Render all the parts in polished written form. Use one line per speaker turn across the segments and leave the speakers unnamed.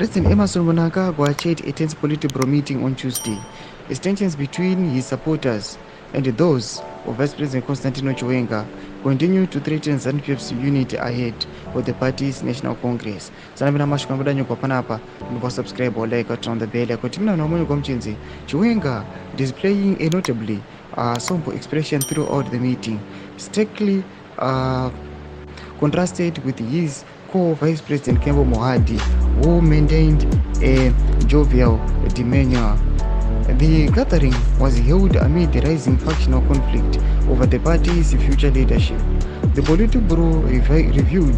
President Emerson Mnangagwa chaired a tense Politburo meeting on Tuesday as tensions between his supporters and those of Vice President Constantino Chiwenga continue to threaten ZANU-PF's unity ahead of the party's National Congress. Sanamina mashukambuda nyuko panapa, nuko subscribe or like on the bell. Kotimina na mwenye komchinzi, Chiwenga displaying a notably somber expression throughout the meeting, strictly contrasted with his co-Vice President Kembo Mohadi, who maintained a jovial demeanor. The gathering was held amid rising factional conflict over the party's future leadership. The Politburo reviewed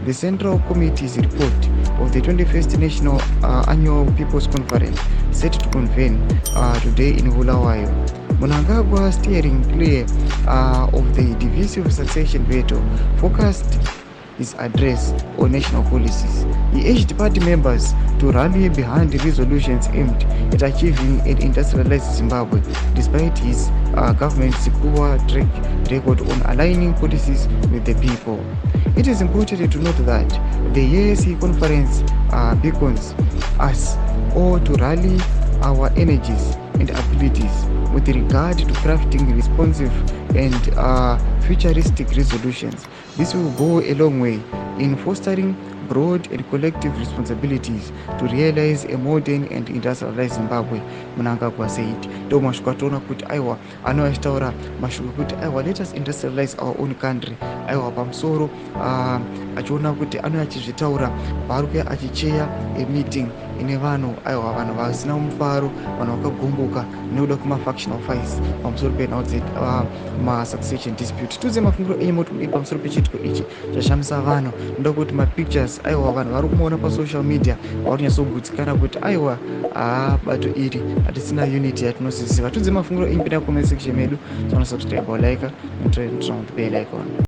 the Central Committee's report of the 21st National Annual People's Conference set to convene today in Bulawayo. Mnangagwa, steering clear of the divisive succession veto, focused his address on national policies. He urged party members to rally behind resolutions aimed at achieving an industrialized Zimbabwe, despite his government's poor track record on aligning policies with the people. It is important to note that the ASC conference beckons us all to rally our energies and abilities with regard to crafting responsive and futuristic resolutions. This will go a long way in fostering broad and collective responsibilities to realize a modern and industrialized Zimbabwe, Mnangagwa said. Do mashukatona kuti aiwa anoashtaura mashuku kuti aiwa, let us industrialize our own country. Aiwa pamsoro achiona kuti anoachizvitaura paruke achicheya a meeting ine vanhu aiwa vanhu vasina mufaro, vanhu vakagomboka nekuda kuma-factional fights pamusoro penhau ma-succession dispute. Tudze mafungiro enyu moti pamusoro pechitiko ichi chashamisa vanhu. Ndoda kuti ma-pictures aiwa vanhu vari kumaona pasocial media vari kunyatsogutikana kuti aiwa bato iri hatisina unity yatinosisiva. Tudze mafungiro enyu pinda comment section medu, subscribe or like and turn on the bell icon.